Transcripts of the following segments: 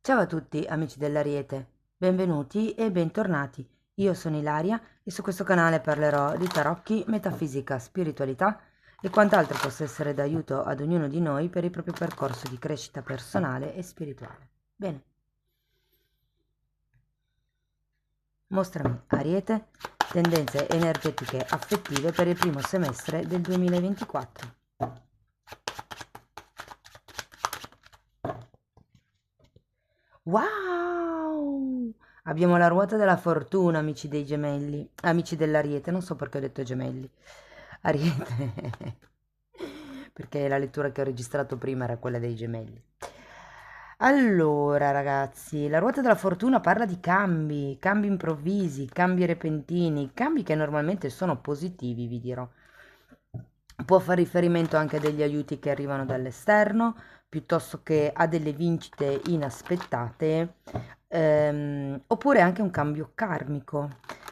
Ciao a tutti amici dell'Ariete, benvenuti e bentornati. Io sono Ilaria e su questo canale parlerò di tarocchi, metafisica, spiritualità e quant'altro possa essere d'aiuto ad ognuno di noi per il proprio percorso di crescita personale e spirituale. Bene, mostrami Ariete, tendenze energetiche affettive per il primo semestre del 2024. Wow! Abbiamo la ruota della fortuna, amici dei gemelli, amici dell'Ariete, non so perché ho detto gemelli. Ariete, perché la lettura che ho registrato prima era quella dei gemelli. Allora, ragazzi, la ruota della fortuna parla di cambi, cambi improvvisi, cambi repentini, cambi che normalmente sono positivi, vi dirò. Può fare riferimento anche a degli aiuti che arrivano dall'esterno, piuttosto che a delle vincite inaspettate, oppure anche un cambio karmico.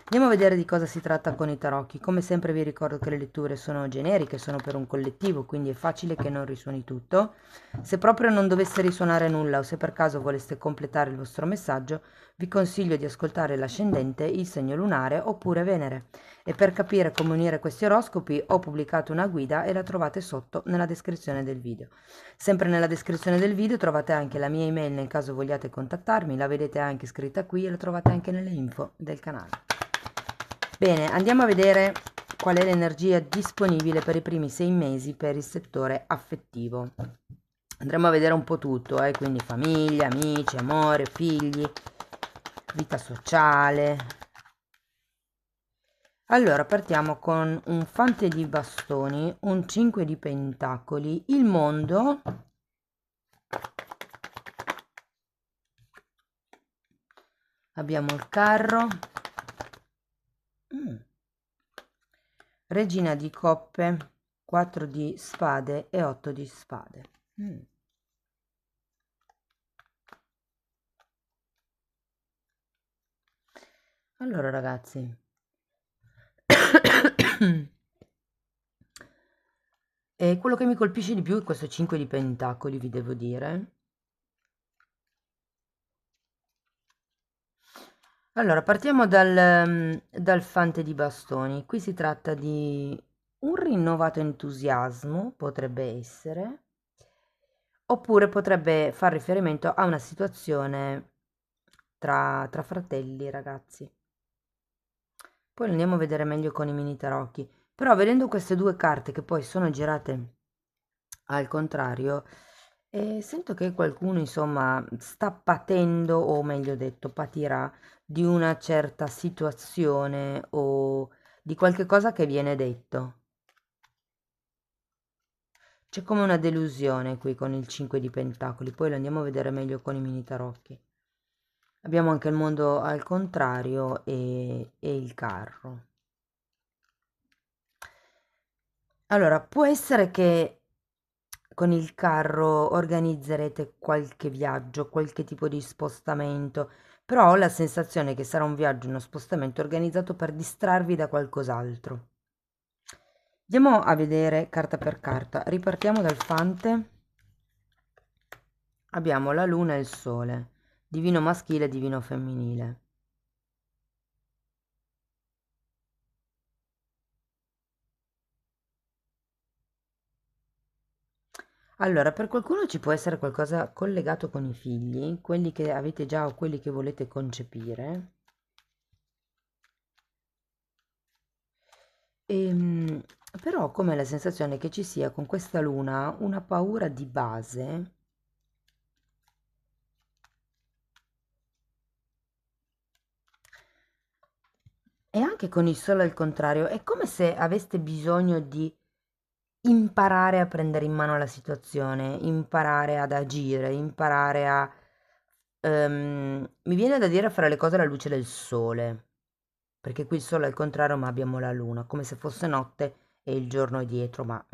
Andiamo a vedere di cosa si tratta con i tarocchi. Come sempre vi ricordo che le letture sono generiche, sono per un collettivo, quindi è facile che non risuoni tutto. Se proprio non dovesse risuonare nulla o se per caso voleste completare il vostro messaggio, vi consiglio di ascoltare l'ascendente, il segno lunare oppure Venere. E per capire come unire questi oroscopi ho pubblicato una guida e la trovate sotto nella descrizione del video. Sempre nella descrizione del video trovate anche la mia email nel caso vogliate contattarmi, la vedete anche scritta qui e la trovate anche nelle info del canale. Bene, andiamo a vedere qual è l'energia disponibile per i primi 6 mesi per il settore affettivo. Andremo a vedere un po' tutto, quindi famiglia, amici, amore, figli, vita sociale. Allora, partiamo con un fante di bastoni, un 5 di pentacoli, il mondo, abbiamo il carro, regina di coppe, 4 di spade e 8 di spade. Allora, ragazzi, e quello che mi colpisce di più è questo 5 di pentacoli, vi devo dire. Allora, partiamo dal fante di bastoni. Qui si tratta di un rinnovato entusiasmo, potrebbe essere, oppure potrebbe far riferimento a una situazione tra fratelli, ragazzi. Poi lo andiamo a vedere meglio con i mini tarocchi. Però vedendo queste due carte che poi sono girate al contrario, sento che qualcuno, insomma, sta patendo, o meglio detto, patirà di una certa situazione o di qualche cosa che viene detto. C'è come una delusione qui con il 5 di pentacoli, poi lo andiamo a vedere meglio con i mini tarocchi. Abbiamo anche il mondo al contrario e il carro. Allora, può essere che con il carro organizzerete qualche viaggio, qualche tipo di spostamento, però ho la sensazione che sarà un viaggio, uno spostamento organizzato per distrarvi da qualcos'altro. Andiamo a vedere carta per carta. Ripartiamo dal fante. Abbiamo la luna e il sole, divino maschile e divino femminile. Allora, per qualcuno ci può essere qualcosa collegato con i figli, quelli che avete già o quelli che volete concepire. Ehm, Però ho come la sensazione che ci sia con questa luna una paura di base. E anche con il sole al contrario, è come se aveste bisogno di imparare a prendere in mano la situazione, imparare ad agire, imparare a... mi viene da dire a fare le cose alla luce del sole, perché qui il sole è al contrario, ma abbiamo la luna, come se fosse notte e il giorno è dietro, ma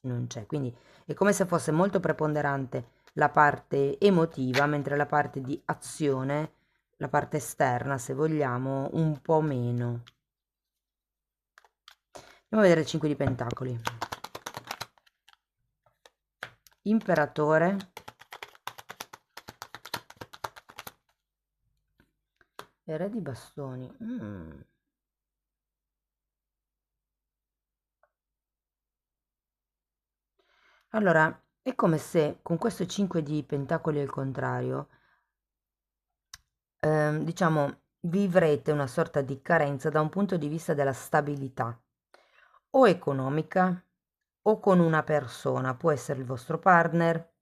non c'è. Quindi è come se fosse molto preponderante la parte emotiva, mentre la parte di azione, la parte esterna, se vogliamo, un po' meno. Andiamo a vedere il 5 di pentacoli. Imperatore, E re di bastoni. Allora, è come se con questo 5 di pentacoli al contrario, diciamo, vivrete una sorta di carenza da un punto di vista della stabilità, o economica, o con una persona, può essere il vostro partner,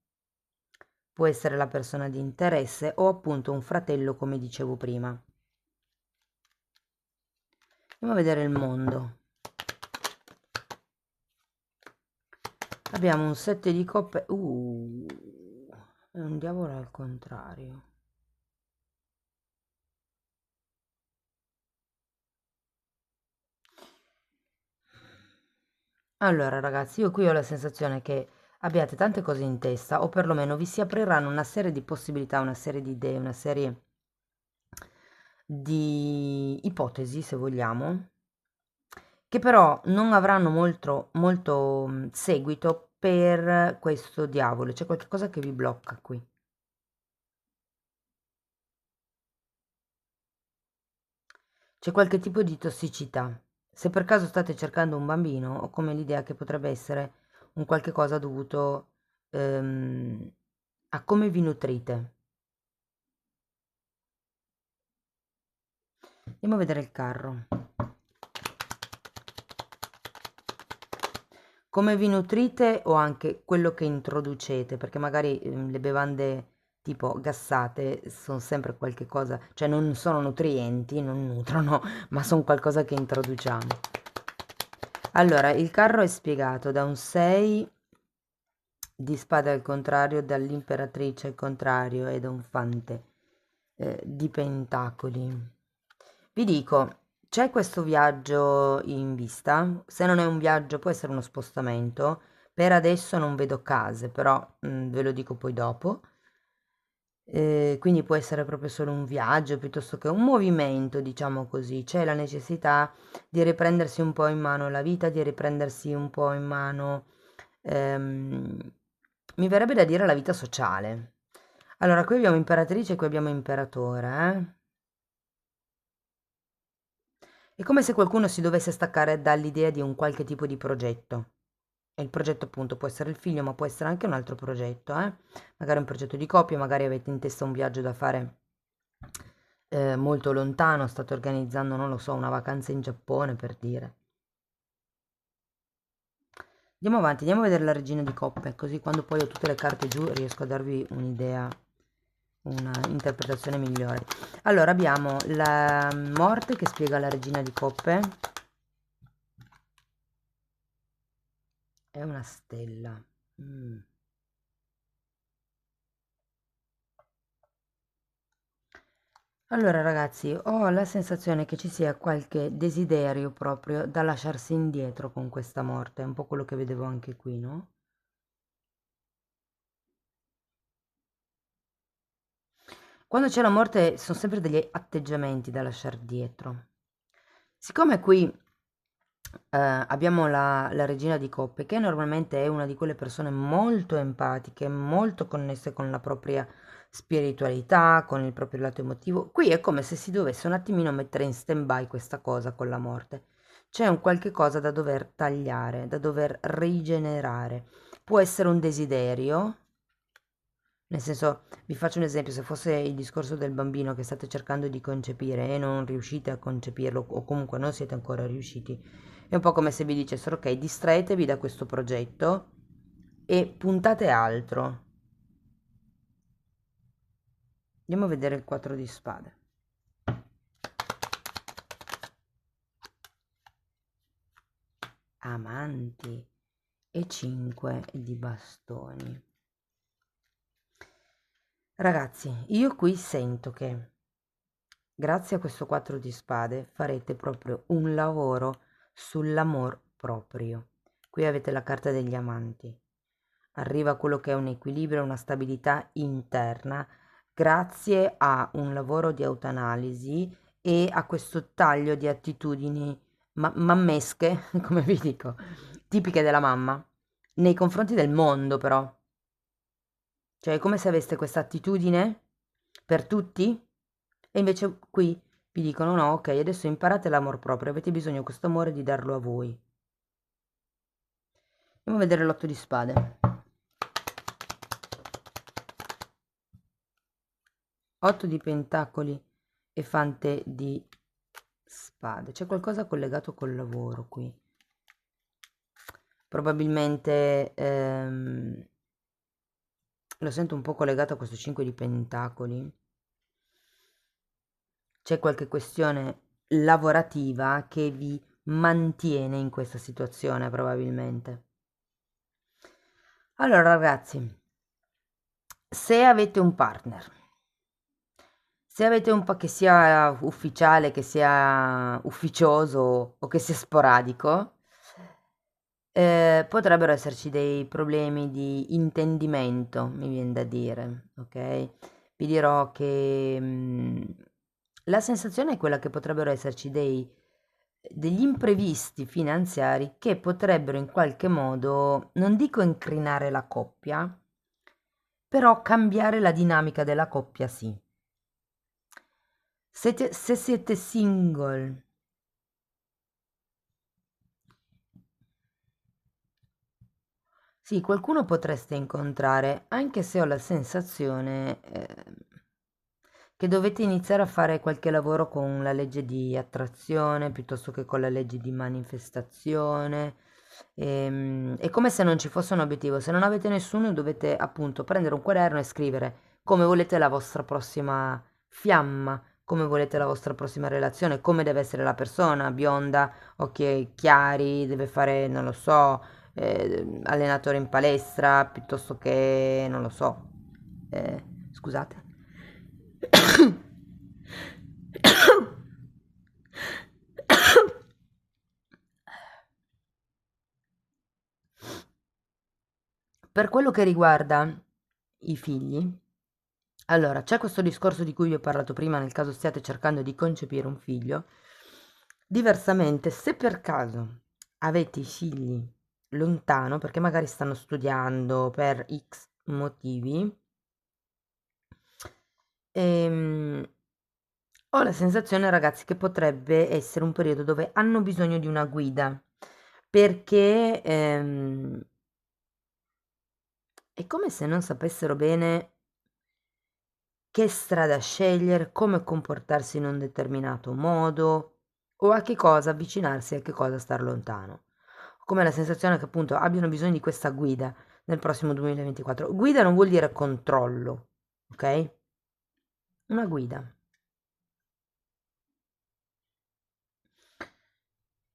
può essere la persona di interesse o appunto un fratello, come dicevo prima. Andiamo a vedere il mondo. Abbiamo un 7 di coppe. È un diavolo al contrario. Allora, ragazzi, io qui ho la sensazione che abbiate tante cose in testa, o perlomeno vi si apriranno una serie di possibilità, una serie di idee, una serie di ipotesi, se vogliamo, che però non avranno molto seguito per questo diavolo. C'è qualcosa che vi blocca qui. C'è qualche tipo di tossicità. Se per caso state cercando un bambino, ho come l'idea che potrebbe essere un qualche cosa dovuto a come vi nutrite. Andiamo a vedere il carro. Come vi nutrite o anche quello che introducete, perché magari le bevande tipo gassate sono sempre qualche cosa, cioè non sono nutrienti, non nutrono, ma sono qualcosa che introduciamo. Allora, il carro è spiegato da un 6 di spade al contrario, dall'imperatrice al contrario e da un fante di pentacoli. Vi dico, c'è questo viaggio in vista, se non è un viaggio può essere uno spostamento, per adesso non vedo case, però ve lo dico poi dopo. Quindi può essere proprio solo un viaggio piuttosto che un movimento, diciamo così. C'è la necessità di riprendersi un po' in mano la vita, di riprendersi un po' in mano, ehm, mi verrebbe da dire la vita sociale. Allora, qui abbiamo imperatrice e qui abbiamo imperatore, eh? È come se qualcuno si dovesse staccare dall'idea di un qualche tipo di progetto. E il progetto appunto può essere il figlio, ma può essere anche un altro progetto, eh? Magari un progetto di coppia, magari avete in testa un viaggio da fare molto lontano, state organizzando, non lo so, una vacanza in Giappone per dire. Andiamo avanti, andiamo a vedere la regina di coppe, così quando poi ho tutte le carte giù riesco a darvi un'idea, una interpretazione migliore. Allora abbiamo la morte che spiega la regina di coppe. È una stella. Allora ragazzi, ho la sensazione che ci sia qualche desiderio proprio da lasciarsi indietro con questa morte, è un po' quello che vedevo anche qui, no? Quando c'è la morte sono sempre degli atteggiamenti da lasciare dietro. Siccome qui abbiamo la regina di coppe, che normalmente è una di quelle persone molto empatiche, molto connesse con la propria spiritualità, con il proprio lato emotivo, qui è come se si dovesse un attimino mettere in stand-by questa cosa con la morte. C'è un qualche cosa da dover tagliare, da dover rigenerare. Può essere un desiderio, nel senso, vi faccio un esempio, se fosse il discorso del bambino che state cercando di concepire e non riuscite a concepirlo o comunque non siete ancora riusciti, è un po' come se vi dicessero ok, distraetevi da questo progetto e puntate altro. Andiamo a vedere il 4 di spade. Amanti e 5 di bastoni. Ragazzi, io qui sento che grazie a questo 4 di spade farete proprio un lavoro sull'amor proprio. Qui avete la carta degli amanti. Arriva quello che è un equilibrio, una stabilità interna, grazie a un lavoro di autoanalisi e a questo taglio di attitudini mammesche, come vi dico, tipiche della mamma, nei confronti del mondo però. Cioè è come se aveste questa attitudine per tutti e invece qui vi dicono no, ok, adesso imparate l'amor proprio, avete bisogno questo amore di darlo a voi. Andiamo a vedere l'otto di spade. 8 di pentacoli e fante di spade. C'è qualcosa collegato col lavoro qui. Probabilmente lo sento un po' collegato a questo 5 di pentacoli. C'è qualche questione lavorativa che vi mantiene in questa situazione, probabilmente. Allora, ragazzi, se avete un partner, se avete un po' che sia ufficiale, che sia ufficioso o che sia sporadico, potrebbero esserci dei problemi di intendimento, mi viene da dire, ok? Vi dirò che la sensazione è quella che potrebbero esserci degli imprevisti finanziari che potrebbero in qualche modo, non dico incrinare la coppia, però cambiare la dinamica della coppia, sì. Se siete single, sì, qualcuno potreste incontrare, anche se ho la sensazione che dovete iniziare a fare qualche lavoro con la legge di attrazione piuttosto che con la legge di manifestazione. È come se non ci fosse un obiettivo. Se non avete nessuno, dovete appunto prendere un quaderno e scrivere come volete la vostra prossima fiamma, come volete la vostra prossima relazione, come deve essere la persona, bionda, occhi chiari, deve fare, non lo so, allenatore in palestra, piuttosto che, non lo so, scusate. Per quello che riguarda i figli, allora c'è questo discorso di cui vi ho parlato prima nel caso stiate cercando di concepire un figlio. Diversamente, se per caso avete i figli lontano, perché magari stanno studiando per X motivi, ho la sensazione, ragazzi, che potrebbe essere un periodo dove hanno bisogno di una guida, perché è come se non sapessero bene che strada scegliere, come comportarsi in un determinato modo o a che cosa avvicinarsi e a che cosa star lontano. Ho come la sensazione che appunto abbiano bisogno di questa guida nel prossimo 2024. Guida non vuol dire controllo, ok? Una guida.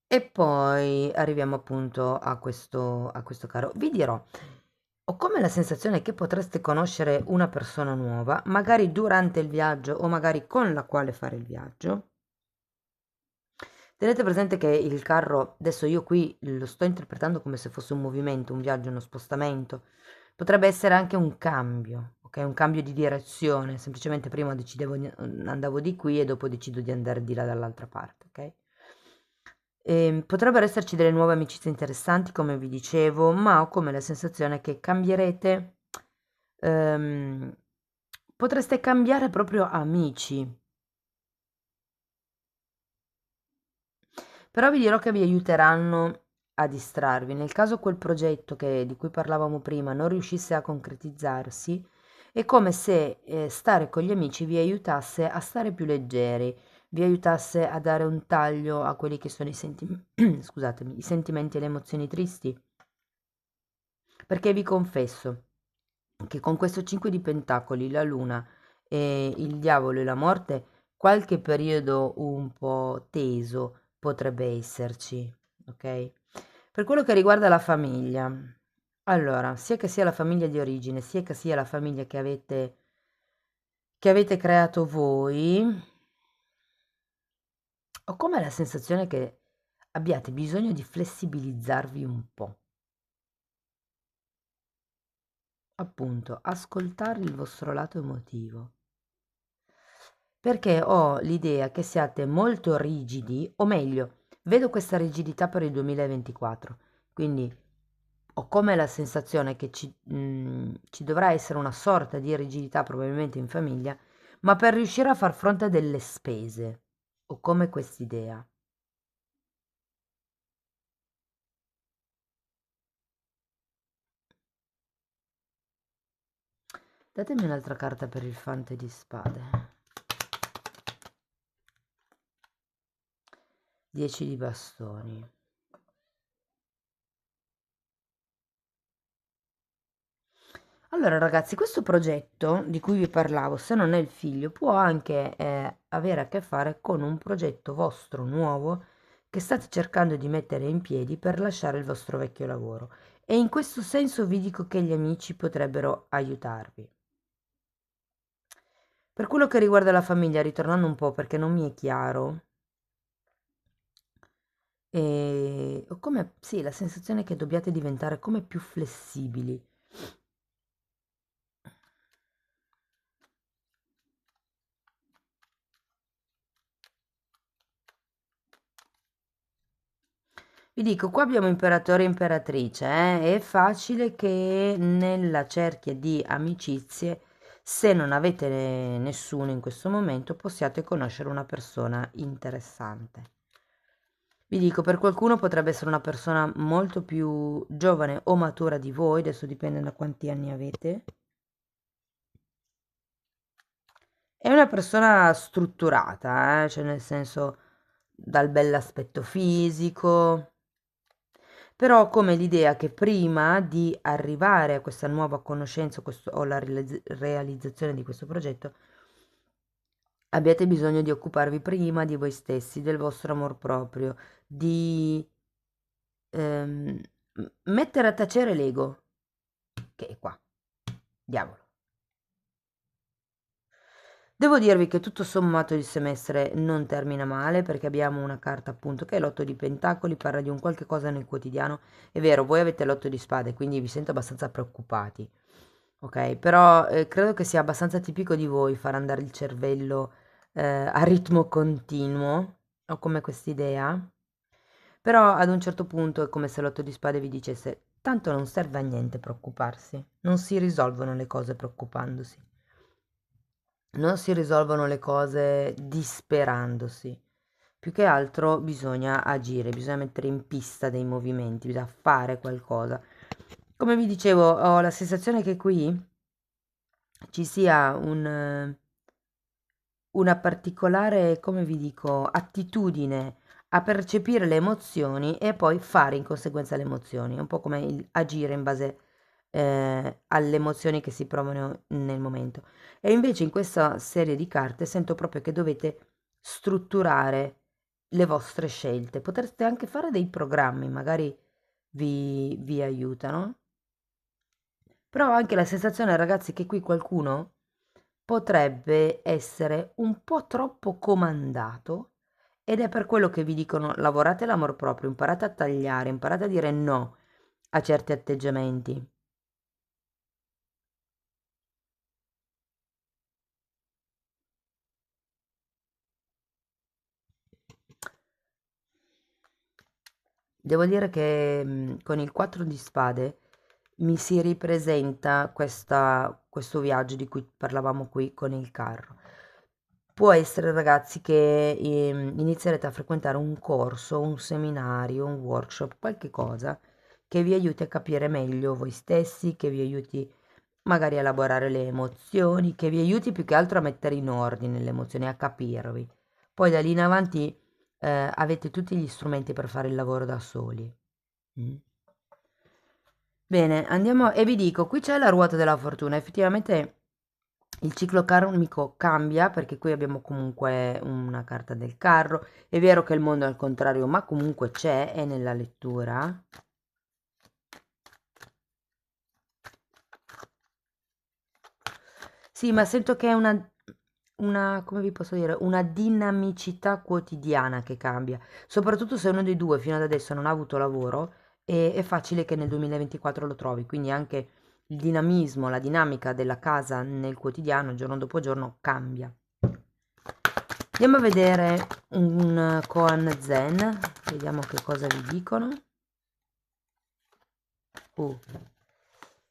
E poi arriviamo appunto a questo caro. Vi dirò, ho come la sensazione che potreste conoscere una persona nuova, magari durante il viaggio o magari con la quale fare il viaggio. Tenete presente che il carro, adesso io qui lo sto interpretando come se fosse un movimento, un viaggio, uno spostamento. Potrebbe essere anche un cambio, ok? Un cambio di direzione. Semplicemente prima andavo di qui e dopo decido di andare di là dall'altra parte, ok? Potrebbero esserci delle nuove amicizie interessanti, come vi dicevo, ma ho come la sensazione che cambierete, ehm, potreste cambiare proprio amici. Però vi dirò che vi aiuteranno a distrarvi. Nel caso quel progetto di cui parlavamo prima non riuscisse a concretizzarsi, è come se stare con gli amici vi aiutasse a stare più leggeri, vi aiutasse a dare un taglio a quelli che sono scusatemi, i sentimenti e le emozioni tristi. Perché vi confesso che con questo 5 di pentacoli, la luna e il diavolo e la morte, qualche periodo un po' teso potrebbe esserci, ok? Per quello che riguarda la famiglia, allora, sia che sia la famiglia di origine, sia che sia la famiglia che avete creato voi, ho come la sensazione che abbiate bisogno di flessibilizzarvi un po'. Appunto, ascoltare il vostro lato emotivo. Perché ho l'idea che siate molto rigidi, o meglio, vedo questa rigidità per il 2024, quindi ho come la sensazione che ci dovrà essere una sorta di rigidità probabilmente in famiglia, ma per riuscire a far fronte a delle spese. o come quest'idea. Datemi un'altra carta per il fante di spade. 10 di bastoni. Allora ragazzi, questo progetto di cui vi parlavo, se non è il figlio, può anche avere a che fare con un progetto vostro nuovo che state cercando di mettere in piedi per lasciare il vostro vecchio lavoro. E in questo senso vi dico che gli amici potrebbero aiutarvi. Per quello che riguarda la famiglia, ritornando un po' perché non mi è chiaro, ho come, sì, la sensazione che dobbiate diventare come più flessibili. Vi dico, qua abbiamo imperatore e imperatrice, È facile che nella cerchia di amicizie, se non avete nessuno in questo momento, possiate conoscere una persona interessante. Vi dico, per qualcuno potrebbe essere una persona molto più giovane o matura di voi, adesso dipende da quanti anni avete. È una persona strutturata, cioè nel senso dal bell'aspetto fisico, però come l'idea che prima di arrivare a questa nuova conoscenza o la realizzazione di questo progetto, abbiate bisogno di occuparvi prima di voi stessi, del vostro amor proprio, di ehm, mettere a tacere l'ego, che è qua, diavolo. Devo dirvi che tutto sommato il semestre non termina male perché abbiamo una carta appunto che è l'otto di pentacoli, parla di un qualche cosa nel quotidiano. È vero, voi avete l'otto di spade, quindi vi sento abbastanza preoccupati, ok? Però credo che sia abbastanza tipico di voi far andare il cervello a ritmo continuo, ho come quest'idea. Però ad un certo punto è come se l'otto di spade vi dicesse, tanto non serve a niente preoccuparsi, non si risolvono le cose preoccupandosi. Non si risolvono le cose disperandosi. Più che altro bisogna agire, bisogna mettere in pista dei movimenti, bisogna fare qualcosa. Come vi dicevo, ho la sensazione che qui ci sia una particolare, come vi dico, attitudine a percepire le emozioni e poi fare in conseguenza le emozioni. È un po' come agire in base alle emozioni che si provano nel momento. E invece in questa serie di carte sento proprio che dovete strutturare le vostre scelte. Potreste anche fare dei programmi, magari vi aiutano. Però ho anche la sensazione, ragazzi, che qui qualcuno potrebbe essere un po' troppo comandato ed è per quello che vi dicono lavorate l'amor proprio, imparate a tagliare, imparate a dire no a certi atteggiamenti. Devo dire che con il 4 di spade mi si ripresenta questo viaggio di cui parlavamo qui con il carro. Può essere, ragazzi, che inizierete a frequentare un corso, un seminario, un workshop, qualche cosa che vi aiuti a capire meglio voi stessi, che vi aiuti magari a elaborare le emozioni, che vi aiuti più che altro a mettere in ordine le emozioni, a capirvi. Poi da lì in avanti avete tutti gli strumenti per fare il lavoro da soli. Mm. Bene, andiamo e vi dico, qui c'è la ruota della fortuna, effettivamente il ciclo karmico cambia perché qui abbiamo comunque una carta del carro, è vero che il mondo è al contrario, ma comunque c'è, è nella lettura. Sì, ma sento che è come vi posso dire, una dinamicità quotidiana che cambia, soprattutto se uno dei due fino ad adesso non ha avuto lavoro, è facile che nel 2024 lo trovi, quindi anche il dinamismo, la dinamica della casa nel quotidiano, giorno dopo giorno, cambia. Andiamo a vedere un koan zen, vediamo che cosa vi dicono. Uh.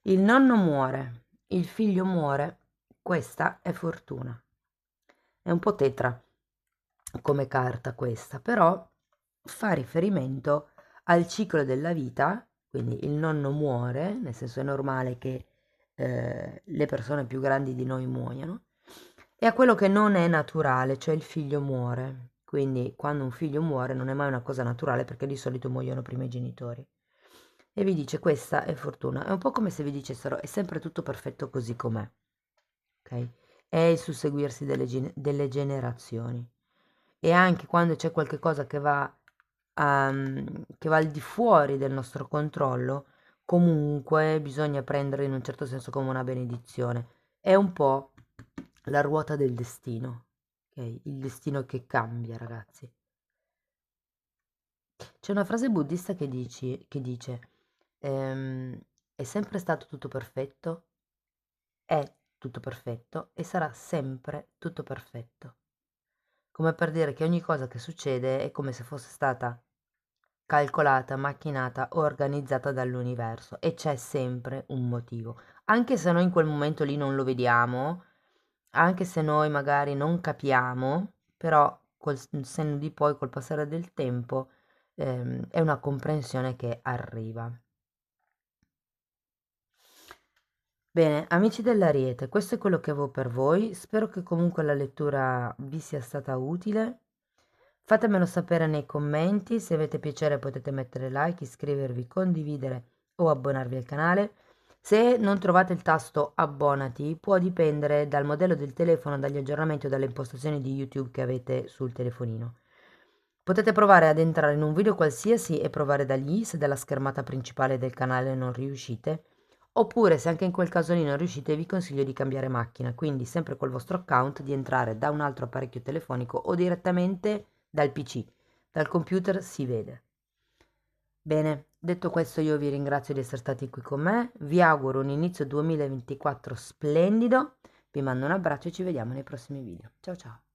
Il nonno muore, il figlio muore, questa è fortuna. È un po' tetra. come carta questa, però fa riferimento al ciclo della vita, quindi il nonno muore, nel senso è normale che le persone più grandi di noi muoiano, e a quello che non è naturale, cioè il figlio muore. Quindi quando un figlio muore non è mai una cosa naturale perché di solito muoiono prima i genitori. E vi dice questa è fortuna, è un po' come se vi dicessero è sempre tutto perfetto così com'è, ok? È il susseguirsi delle generazioni. E anche quando c'è qualche cosa che va al di fuori del nostro controllo, comunque bisogna prendere in un certo senso come una benedizione. È un po' la ruota del destino, ok? Il destino che cambia, ragazzi. C'è una frase buddista che dice, ehm, è sempre stato tutto perfetto, è tutto perfetto e sarà sempre tutto perfetto. Come per dire che ogni cosa che succede è come se fosse stata calcolata, macchinata, organizzata dall'universo e c'è sempre un motivo. Anche se noi in quel momento lì non lo vediamo, anche se noi magari non capiamo, però col senno di poi, col passare del tempo, è una comprensione che arriva. Bene, amici dell'Ariete, questo è quello che avevo per voi. Spero che comunque la lettura vi sia stata utile. Fatemelo sapere nei commenti, se avete piacere potete mettere like, iscrivervi, condividere o abbonarvi al canale. Se non trovate il tasto abbonati, può dipendere dal modello del telefono, dagli aggiornamenti o dalle impostazioni di YouTube che avete sul telefonino. Potete provare ad entrare in un video qualsiasi e provare da lì se dalla schermata principale del canale non riuscite. Oppure se anche in quel caso lì non riuscite vi consiglio di cambiare macchina, quindi sempre col vostro account di entrare da un altro apparecchio telefonico o direttamente dal PC, dal computer si vede. Bene, detto questo io vi ringrazio di essere stati qui con me, vi auguro un inizio 2024 splendido, vi mando un abbraccio e ci vediamo nei prossimi video. Ciao ciao!